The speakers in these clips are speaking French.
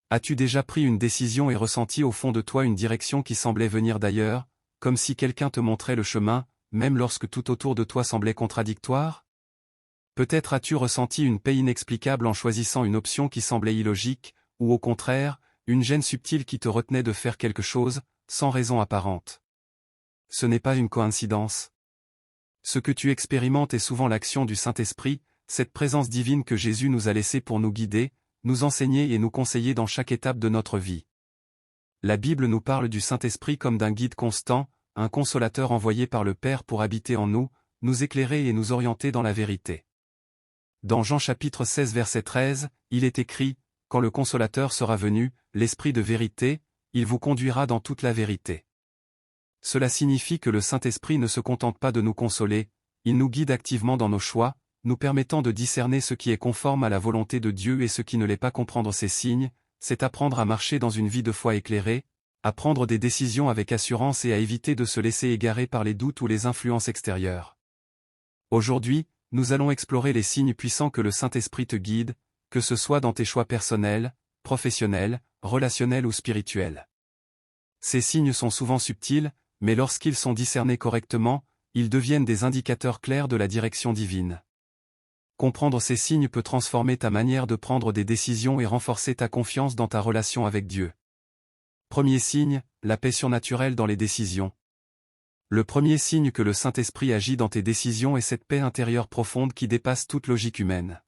As-tu déjà pris une décision et ressenti au fond de toi une direction qui semblait venir d'ailleurs, comme si quelqu'un te montrait le chemin, même lorsque tout autour de toi semblait contradictoire? Peut-être as-tu ressenti une paix inexplicable en choisissant une option qui semblait illogique, ou au contraire, une gêne subtile qui te retenait de faire quelque chose, sans raison apparente. Ce n'est pas une coïncidence. Ce que tu expérimentes est souvent l'action du Saint-Esprit, cette présence divine que Jésus nous a laissée pour nous guider, nous enseigner et nous conseiller dans chaque étape de notre vie. La Bible nous parle du Saint-Esprit comme d'un guide constant, un consolateur envoyé par le Père pour habiter en nous, nous éclairer et nous orienter dans la vérité. Dans Jean chapitre 16 verset 13, il est écrit, « Quand le Consolateur sera venu, l'Esprit de vérité, il vous conduira dans toute la vérité. » Cela signifie que le Saint-Esprit ne se contente pas de nous consoler, il nous guide activement dans nos choix, nous permettant de discerner ce qui est conforme à la volonté de Dieu et ce qui ne l'est pas. Comprendre ces signes, c'est apprendre à marcher dans une vie de foi éclairée, à prendre des décisions avec assurance et à éviter de se laisser égarer par les doutes ou les influences extérieures. Aujourd'hui, nous allons explorer les signes puissants que le Saint-Esprit te guide, que ce soit dans tes choix personnels, professionnels, relationnels ou spirituels. Ces signes sont souvent subtils, mais lorsqu'ils sont discernés correctement, ils deviennent des indicateurs clairs de la direction divine. Comprendre ces signes peut transformer ta manière de prendre des décisions et renforcer ta confiance dans ta relation avec Dieu. Premier signe, la paix surnaturelle dans les décisions. Le premier signe que le Saint-Esprit agit dans tes décisions est cette paix intérieure profonde qui dépasse toute logique humaine.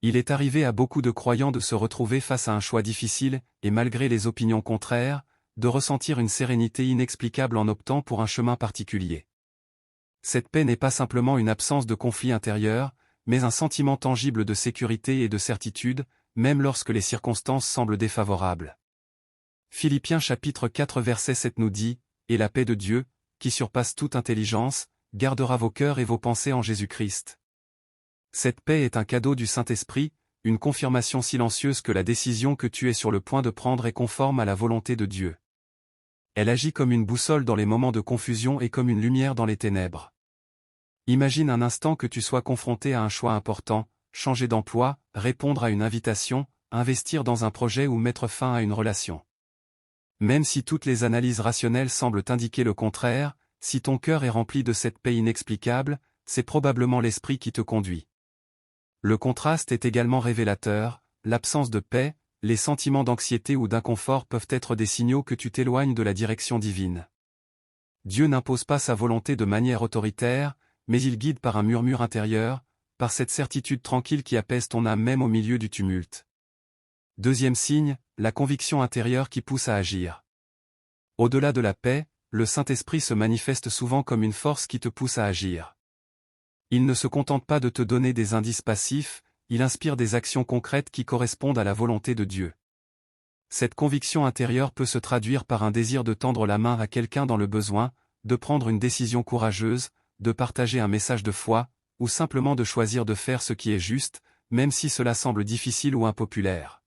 Il est arrivé à beaucoup de croyants de se retrouver face à un choix difficile, et malgré les opinions contraires, de ressentir une sérénité inexplicable en optant pour un chemin particulier. Cette paix n'est pas simplement une absence de conflit intérieur, mais un sentiment tangible de sécurité et de certitude, même lorsque les circonstances semblent défavorables. Philippiens chapitre 4 verset 7 nous dit, « Et la paix de Dieu, qui surpasse toute intelligence, gardera vos cœurs et vos pensées en Jésus-Christ. » Cette paix est un cadeau du Saint-Esprit, une confirmation silencieuse que la décision que tu es sur le point de prendre est conforme à la volonté de Dieu. Elle agit comme une boussole dans les moments de confusion et comme une lumière dans les ténèbres. Imagine un instant que tu sois confronté à un choix important, changer d'emploi, répondre à une invitation, investir dans un projet ou mettre fin à une relation. Même si toutes les analyses rationnelles semblent indiquer le contraire, si ton cœur est rempli de cette paix inexplicable, c'est probablement l'Esprit qui te conduit. Le contraste est également révélateur, l'absence de paix, les sentiments d'anxiété ou d'inconfort peuvent être des signaux que tu t'éloignes de la direction divine. Dieu n'impose pas sa volonté de manière autoritaire, mais il guide par un murmure intérieur, par cette certitude tranquille qui apaise ton âme même au milieu du tumulte. Deuxième signe, la conviction intérieure qui pousse à agir. Au-delà de la paix, le Saint-Esprit se manifeste souvent comme une force qui te pousse à agir. Il ne se contente pas de te donner des indices passifs, il inspire des actions concrètes qui correspondent à la volonté de Dieu. Cette conviction intérieure peut se traduire par un désir de tendre la main à quelqu'un dans le besoin, de prendre une décision courageuse, de partager un message de foi, ou simplement de choisir de faire ce qui est juste, même si cela semble difficile ou impopulaire.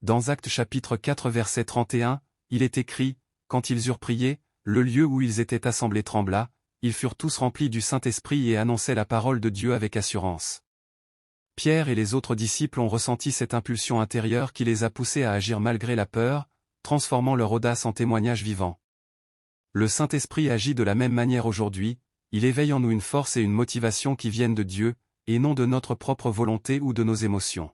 Dans Actes chapitre 4 verset 31, il est écrit, « Quand ils eurent prié, le lieu où ils étaient assemblés trembla, ils furent tous remplis du Saint-Esprit et annonçaient la parole de Dieu avec assurance. » Pierre et les autres disciples ont ressenti cette impulsion intérieure qui les a poussés à agir malgré la peur, transformant leur audace en témoignage vivant. Le Saint-Esprit agit de la même manière aujourd'hui, il éveille en nous une force et une motivation qui viennent de Dieu, et non de notre propre volonté ou de nos émotions.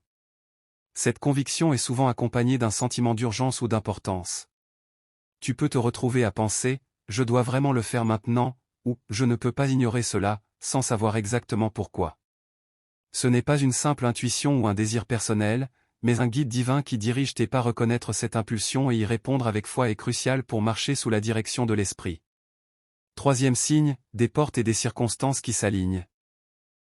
Cette conviction est souvent accompagnée d'un sentiment d'urgence ou d'importance. Tu peux te retrouver à penser, « Je dois vraiment le faire maintenant » ou « Je ne peux pas ignorer cela », sans savoir exactement pourquoi. Ce n'est pas une simple intuition ou un désir personnel, mais un guide divin qui dirige tes pas. Reconnaître cette impulsion et y répondre avec foi est crucial pour marcher sous la direction de l'Esprit. Troisième signe, des portes et des circonstances qui s'alignent.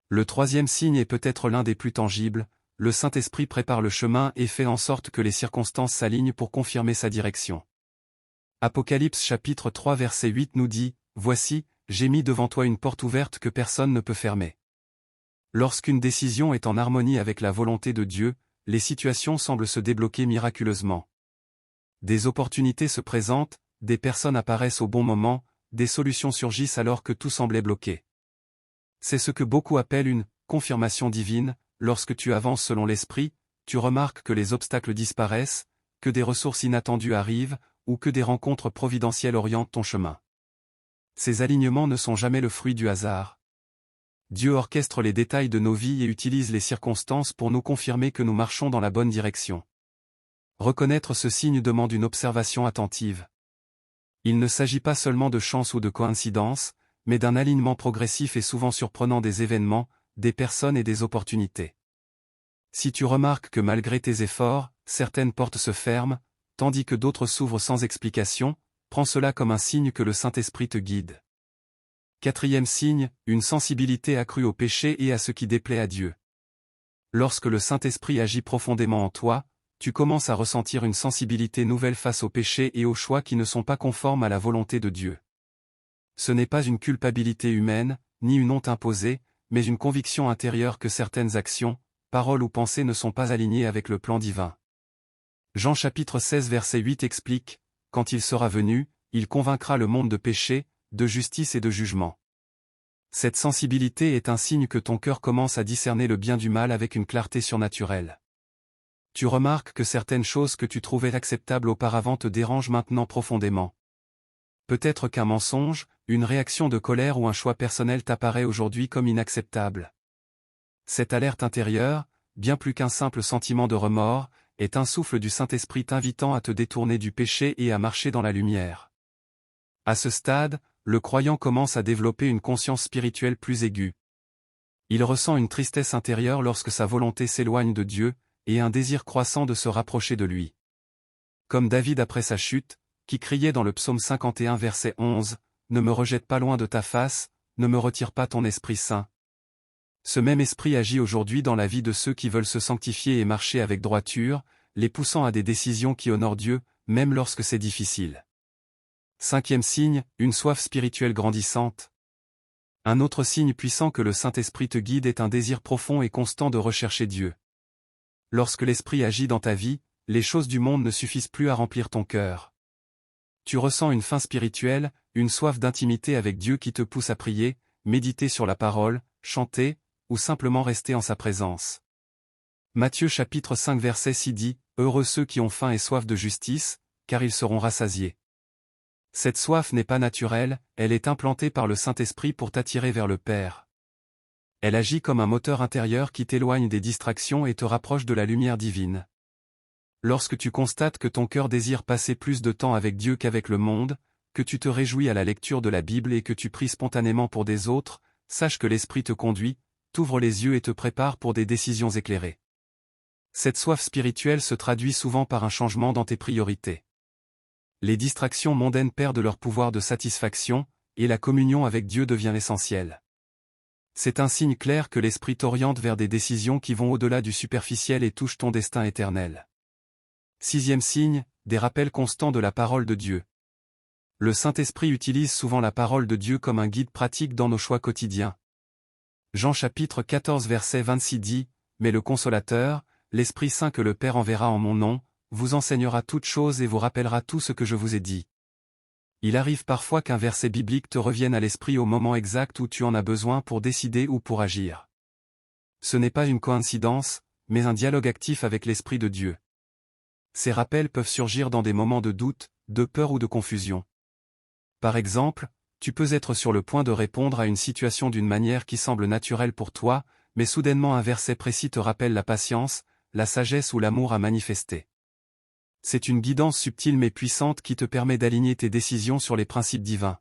Le troisième signe est peut-être l'un des plus tangibles, le Saint-Esprit prépare le chemin et fait en sorte que les circonstances s'alignent pour confirmer sa direction. Apocalypse chapitre 3 verset 8 nous dit, « Voici, j'ai mis devant toi une porte ouverte que personne ne peut fermer. » Lorsqu'une décision est en harmonie avec la volonté de Dieu, les situations semblent se débloquer miraculeusement. Des opportunités se présentent, des personnes apparaissent au bon moment, des solutions surgissent alors que tout semblait bloqué. C'est ce que beaucoup appellent une « confirmation divine », lorsque tu avances selon l'Esprit, tu remarques que les obstacles disparaissent, que des ressources inattendues arrivent, ou que des rencontres providentielles orientent ton chemin. Ces alignements ne sont jamais le fruit du hasard. Dieu orchestre les détails de nos vies et utilise les circonstances pour nous confirmer que nous marchons dans la bonne direction. Reconnaître ce signe demande une observation attentive. Il ne s'agit pas seulement de chance ou de coïncidence, mais d'un alignement progressif et souvent surprenant des événements, des personnes et des opportunités. Si tu remarques que malgré tes efforts, certaines portes se ferment, tandis que d'autres s'ouvrent sans explication, prends cela comme un signe que le Saint-Esprit te guide. Quatrième signe, une sensibilité accrue au péché et à ce qui déplaît à Dieu. Lorsque le Saint-Esprit agit profondément en toi, tu commences à ressentir une sensibilité nouvelle face au péché et aux choix qui ne sont pas conformes à la volonté de Dieu. Ce n'est pas une culpabilité humaine, ni une honte imposée, mais une conviction intérieure que certaines actions, paroles ou pensées ne sont pas alignées avec le plan divin. Jean chapitre 16 verset 8 explique, « Quand il sera venu, il convaincra le monde de péché, de justice et de jugement. » Cette sensibilité est un signe que ton cœur commence à discerner le bien du mal avec une clarté surnaturelle. Tu remarques que certaines choses que tu trouvais acceptables auparavant te dérangent maintenant profondément. Peut-être qu'un mensonge, une réaction de colère ou un choix personnel t'apparaît aujourd'hui comme inacceptable. Cette alerte intérieure, bien plus qu'un simple sentiment de remords, est un souffle du Saint-Esprit t'invitant à te détourner du péché et à marcher dans la lumière. À ce stade, le croyant commence à développer une conscience spirituelle plus aiguë. Il ressent une tristesse intérieure lorsque sa volonté s'éloigne de Dieu, et un désir croissant de se rapprocher de lui. Comme David après sa chute, qui criait dans le psaume 51 verset 11, « Ne me rejette pas loin de ta face, ne me retire pas ton Esprit Saint. » Ce même esprit agit aujourd'hui dans la vie de ceux qui veulent se sanctifier et marcher avec droiture, les poussant à des décisions qui honorent Dieu, même lorsque c'est difficile. Cinquième signe, une soif spirituelle grandissante. Un autre signe puissant que le Saint-Esprit te guide est un désir profond et constant de rechercher Dieu. Lorsque l'Esprit agit dans ta vie, les choses du monde ne suffisent plus à remplir ton cœur. Tu ressens une faim spirituelle, une soif d'intimité avec Dieu qui te pousse à prier, méditer sur la parole, chanter, ou simplement rester en sa présence. Matthieu chapitre 5 verset 6 dit, « Heureux ceux qui ont faim et soif de justice, car ils seront rassasiés. » Cette soif n'est pas naturelle, elle est implantée par le Saint-Esprit pour t'attirer vers le Père. Elle agit comme un moteur intérieur qui t'éloigne des distractions et te rapproche de la lumière divine. Lorsque tu constates que ton cœur désire passer plus de temps avec Dieu qu'avec le monde, que tu te réjouis à la lecture de la Bible et que tu pries spontanément pour des autres, sache que l'Esprit te conduit, t'ouvre les yeux et te prépare pour des décisions éclairées. Cette soif spirituelle se traduit souvent par un changement dans tes priorités. Les distractions mondaines perdent leur pouvoir de satisfaction, et la communion avec Dieu devient essentielle. C'est un signe clair que l'Esprit t'oriente vers des décisions qui vont au-delà du superficiel et touchent ton destin éternel. Sixième signe, des rappels constants de la parole de Dieu. Le Saint-Esprit utilise souvent la parole de Dieu comme un guide pratique dans nos choix quotidiens. Jean chapitre 14 verset 26 dit, « Mais le Consolateur, l'Esprit Saint que le Père enverra en mon nom, vous enseignera toutes choses et vous rappellera tout ce que je vous ai dit. » Il arrive parfois qu'un verset biblique te revienne à l'esprit au moment exact où tu en as besoin pour décider ou pour agir. Ce n'est pas une coïncidence, mais un dialogue actif avec l'Esprit de Dieu. Ces rappels peuvent surgir dans des moments de doute, de peur ou de confusion. Par exemple, tu peux être sur le point de répondre à une situation d'une manière qui semble naturelle pour toi, mais soudainement un verset précis te rappelle la patience, la sagesse ou l'amour à manifester. C'est une guidance subtile mais puissante qui te permet d'aligner tes décisions sur les principes divins.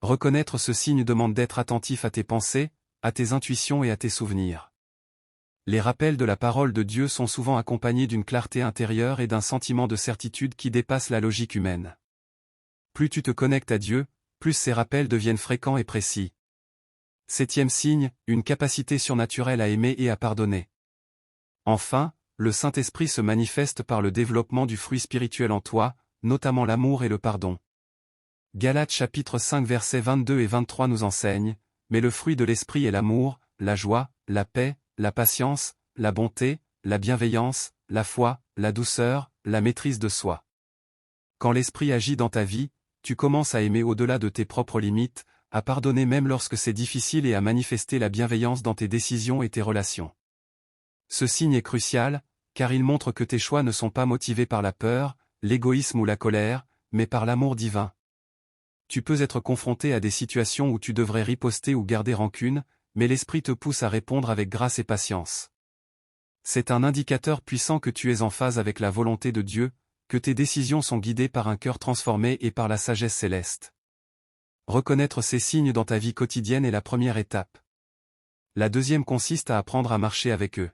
Reconnaître ce signe demande d'être attentif à tes pensées, à tes intuitions et à tes souvenirs. Les rappels de la parole de Dieu sont souvent accompagnés d'une clarté intérieure et d'un sentiment de certitude qui dépasse la logique humaine. Plus tu te connectes à Dieu, plus ces rappels deviennent fréquents et précis. Septième signe, une capacité surnaturelle à aimer et à pardonner. Enfin, le Saint-Esprit se manifeste par le développement du fruit spirituel en toi, notamment l'amour et le pardon. Galates chapitre 5 versets 22 et 23 nous enseignent, « Mais le fruit de l'Esprit est l'amour, la joie, la paix, la patience, la bonté, la bienveillance, la foi, la douceur, la maîtrise de soi. » Quand l'Esprit agit dans ta vie, tu commences à aimer au-delà de tes propres limites, à pardonner même lorsque c'est difficile et à manifester la bienveillance dans tes décisions et tes relations. Ce signe est crucial, car il montre que tes choix ne sont pas motivés par la peur, l'égoïsme ou la colère, mais par l'amour divin. Tu peux être confronté à des situations où tu devrais riposter ou garder rancune, mais l'Esprit te pousse à répondre avec grâce et patience. C'est un indicateur puissant que tu es en phase avec la volonté de Dieu, que tes décisions sont guidées par un cœur transformé et par la sagesse céleste. Reconnaître ces signes dans ta vie quotidienne est la première étape. La deuxième consiste à apprendre à marcher avec eux.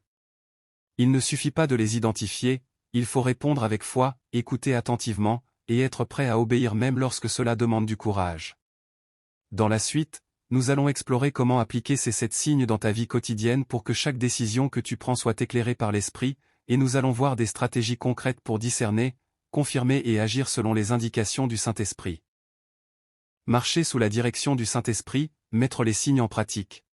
Il ne suffit pas de les identifier, il faut répondre avec foi, écouter attentivement, et être prêt à obéir même lorsque cela demande du courage. Dans la suite, nous allons explorer comment appliquer ces 7 signes dans ta vie quotidienne pour que chaque décision que tu prends soit éclairée par l'Esprit, et nous allons voir des stratégies concrètes pour discerner, confirmer et agir selon les indications du Saint-Esprit. Marcher sous la direction du Saint-Esprit, mettre les signes en pratique.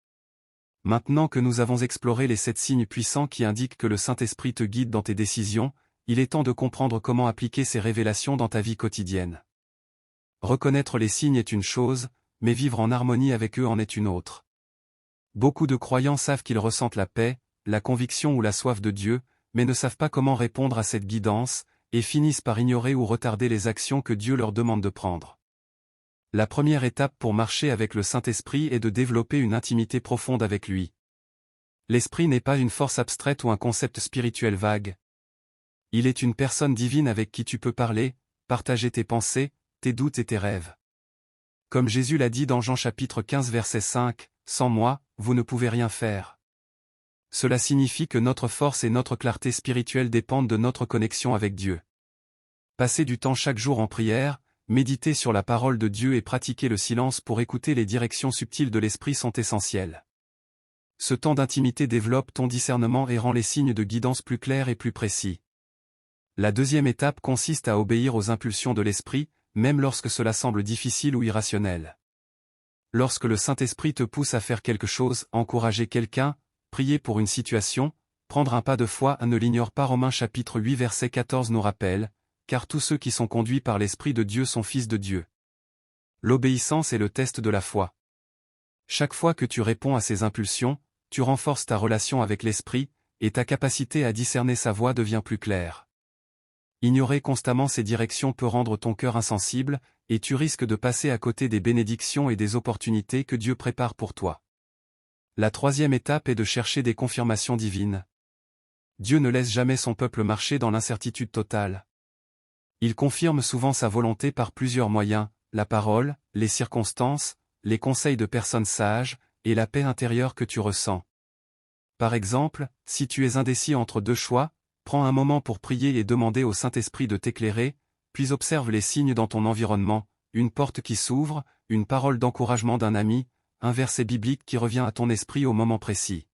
Maintenant que nous avons exploré les 7 signes puissants qui indiquent que le Saint-Esprit te guide dans tes décisions, il est temps de comprendre comment appliquer ces révélations dans ta vie quotidienne. Reconnaître les signes est une chose, mais vivre en harmonie avec eux en est une autre. Beaucoup de croyants savent qu'ils ressentent la paix, la conviction ou la soif de Dieu, mais ne savent pas comment répondre à cette guidance, et finissent par ignorer ou retarder les actions que Dieu leur demande de prendre. La première étape pour marcher avec le Saint-Esprit est de développer une intimité profonde avec lui. L'Esprit n'est pas une force abstraite ou un concept spirituel vague. Il est une personne divine avec qui tu peux parler, partager tes pensées, tes doutes et tes rêves. Comme Jésus l'a dit dans Jean chapitre 15 verset 5, « Sans moi, vous ne pouvez rien faire ». Cela signifie que notre force et notre clarté spirituelle dépendent de notre connexion avec Dieu. Passer du temps chaque jour en prière, méditer sur la parole de Dieu et pratiquer le silence pour écouter les directions subtiles de l'Esprit sont essentiels. Ce temps d'intimité développe ton discernement et rend les signes de guidance plus clairs et plus précis. La deuxième étape consiste à obéir aux impulsions de l'Esprit, même lorsque cela semble difficile ou irrationnel. Lorsque le Saint-Esprit te pousse à faire quelque chose, encourager quelqu'un, prier pour une situation, prendre un pas de foi, ne l'ignore pas. Romains chapitre 8 verset 14 nous rappelle, « Car tous ceux qui sont conduits par l'Esprit de Dieu sont fils de Dieu. » L'obéissance est le test de la foi. Chaque fois que tu réponds à ces impulsions, tu renforces ta relation avec l'Esprit, et ta capacité à discerner sa voix devient plus claire. Ignorer constamment ces directions peut rendre ton cœur insensible, et tu risques de passer à côté des bénédictions et des opportunités que Dieu prépare pour toi. La troisième étape est de chercher des confirmations divines. Dieu ne laisse jamais son peuple marcher dans l'incertitude totale. Il confirme souvent sa volonté par plusieurs moyens, la parole, les circonstances, les conseils de personnes sages, et la paix intérieure que tu ressens. Par exemple, si tu es indécis entre deux choix, prends un moment pour prier et demander au Saint-Esprit de t'éclairer, puis observe les signes dans ton environnement, une porte qui s'ouvre, une parole d'encouragement d'un ami, un verset biblique qui revient à ton esprit au moment précis.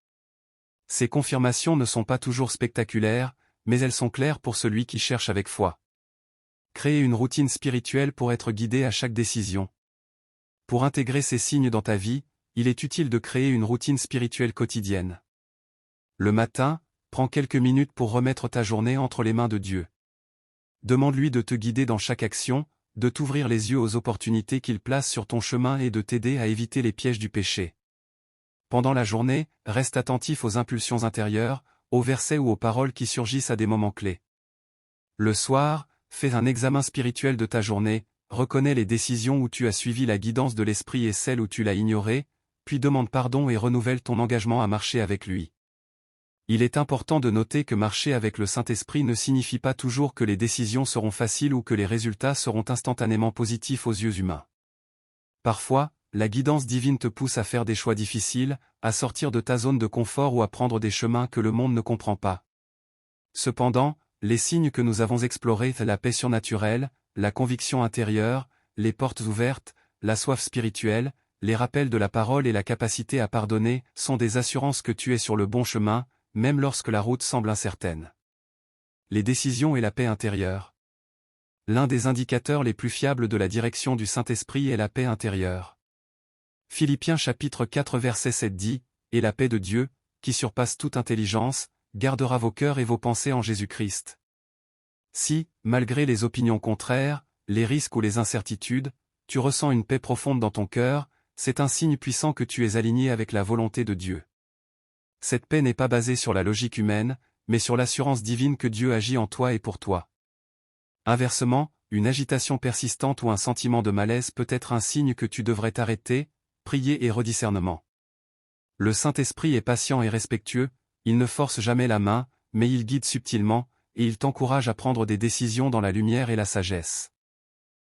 Ces confirmations ne sont pas toujours spectaculaires, mais elles sont claires pour celui qui cherche avec foi. Créer une routine spirituelle pour être guidé à chaque décision. Pour intégrer ces signes dans ta vie, il est utile de créer une routine spirituelle quotidienne. Le matin, prends quelques minutes pour remettre ta journée entre les mains de Dieu. Demande-lui de te guider dans chaque action, de t'ouvrir les yeux aux opportunités qu'il place sur ton chemin et de t'aider à éviter les pièges du péché. Pendant la journée, reste attentif aux impulsions intérieures, aux versets ou aux paroles qui surgissent à des moments clés. Le soir, fais un examen spirituel de ta journée, reconnais les décisions où tu as suivi la guidance de l'Esprit et celles où tu l'as ignorée, puis demande pardon et renouvelle ton engagement à marcher avec lui. Il est important de noter que marcher avec le Saint-Esprit ne signifie pas toujours que les décisions seront faciles ou que les résultats seront instantanément positifs aux yeux humains. Parfois, la guidance divine te pousse à faire des choix difficiles, à sortir de ta zone de confort ou à prendre des chemins que le monde ne comprend pas. Cependant, les signes que nous avons explorés, la paix surnaturelle, la conviction intérieure, les portes ouvertes, la soif spirituelle, les rappels de la parole et la capacité à pardonner, sont des assurances que tu es sur le bon chemin, même lorsque la route semble incertaine. Les décisions et la paix intérieure. L'un des indicateurs les plus fiables de la direction du Saint-Esprit est la paix intérieure. Philippiens chapitre 4 verset 7 dit, « Et la paix de Dieu, qui surpasse toute intelligence, gardera vos cœurs et vos pensées en Jésus-Christ. » Si, malgré les opinions contraires, les risques ou les incertitudes, tu ressens une paix profonde dans ton cœur, c'est un signe puissant que tu es aligné avec la volonté de Dieu. Cette paix n'est pas basée sur la logique humaine, mais sur l'assurance divine que Dieu agit en toi et pour toi. Inversement, une agitation persistante ou un sentiment de malaise peut être un signe que tu devrais t'arrêter, prier et rediscernement. Le Saint-Esprit est patient et respectueux, il ne force jamais la main, mais il guide subtilement, et il t'encourage à prendre des décisions dans la lumière et la sagesse.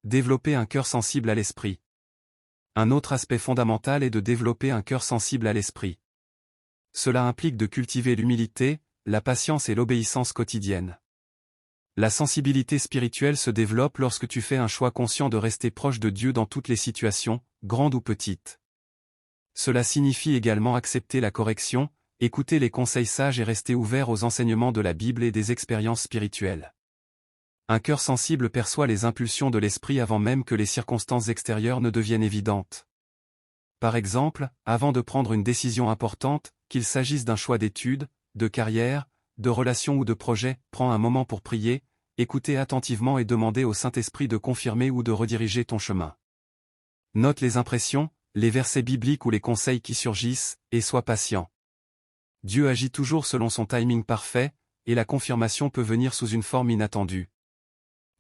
Développer un cœur sensible à l'esprit. Un autre aspect fondamental est de développer un cœur sensible à l'esprit. Cela implique de cultiver l'humilité, la patience et l'obéissance quotidienne. La sensibilité spirituelle se développe lorsque tu fais un choix conscient de rester proche de Dieu dans toutes les situations, grandes ou petites. Cela signifie également accepter la correction, écouter les conseils sages et rester ouvert aux enseignements de la Bible et des expériences spirituelles. Un cœur sensible perçoit les impulsions de l'esprit avant même que les circonstances extérieures ne deviennent évidentes. Par exemple, avant de prendre une décision importante, qu'il s'agisse d'un choix d'études, de carrière, de relations ou de projet, prends un moment pour prier, écouter attentivement et demander au Saint-Esprit de confirmer ou de rediriger ton chemin. Note les impressions, les versets bibliques ou les conseils qui surgissent, et sois patient. Dieu agit toujours selon son timing parfait, et la confirmation peut venir sous une forme inattendue.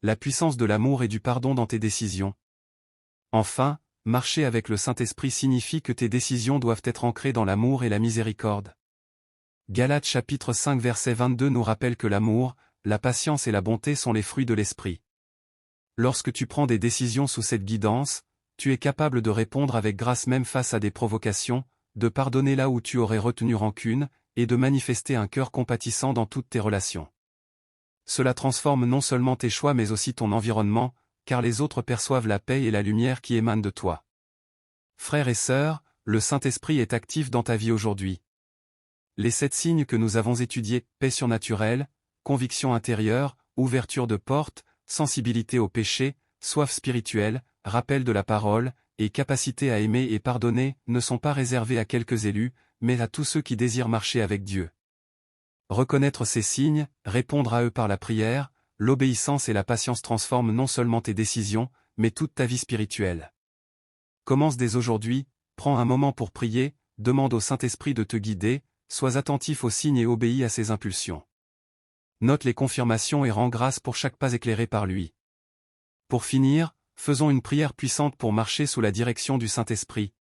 La puissance de l'amour et du pardon dans tes décisions. Enfin, marcher avec le Saint-Esprit signifie que tes décisions doivent être ancrées dans l'amour et la miséricorde. Galates chapitre 5 verset 22 nous rappelle que l'amour, la patience et la bonté sont les fruits de l'Esprit. Lorsque tu prends des décisions sous cette guidance, tu es capable de répondre avec grâce même face à des provocations, de pardonner là où tu aurais retenu rancune, et de manifester un cœur compatissant dans toutes tes relations. Cela transforme non seulement tes choix mais aussi ton environnement, car les autres perçoivent la paix et la lumière qui émanent de toi. Frères et sœurs, le Saint-Esprit est actif dans ta vie aujourd'hui. Les 7 signes que nous avons étudiés, paix surnaturelle, conviction intérieure, ouverture de porte, sensibilité au péché, soif spirituelle, rappel de la parole, et capacité à aimer et pardonner, ne sont pas réservés à quelques élus, mais à tous ceux qui désirent marcher avec Dieu. Reconnaître ces signes, répondre à eux par la prière, l'obéissance et la patience transforment non seulement tes décisions, mais toute ta vie spirituelle. Commence dès aujourd'hui, prends un moment pour prier, demande au Saint-Esprit de te guider, sois attentif aux signes et obéis à ses impulsions. Note les confirmations et rends grâce pour chaque pas éclairé par lui. Pour finir, faisons une prière puissante pour marcher sous la direction du Saint-Esprit.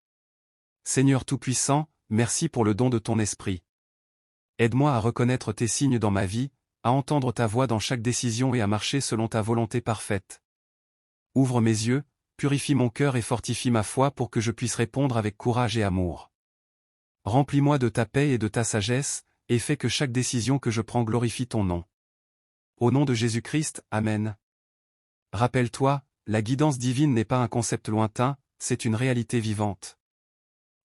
Seigneur Tout-Puissant, merci pour le don de ton Esprit. Aide-moi à reconnaître tes signes dans ma vie, à entendre ta voix dans chaque décision et à marcher selon ta volonté parfaite. Ouvre mes yeux, purifie mon cœur et fortifie ma foi pour que je puisse répondre avec courage et amour. Remplis-moi de ta paix et de ta sagesse, et fais que chaque décision que je prends glorifie ton nom. Au nom de Jésus-Christ, Amen. Rappelle-toi, la guidance divine n'est pas un concept lointain, c'est une réalité vivante.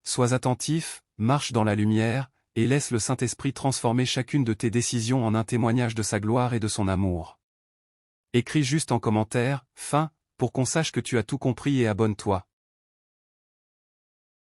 Sois attentif, marche dans la lumière, et laisse le Saint-Esprit transformer chacune de tes décisions en un témoignage de sa gloire et de son amour. Écris juste en commentaire, fin, pour qu'on sache que tu as tout compris et abonne-toi.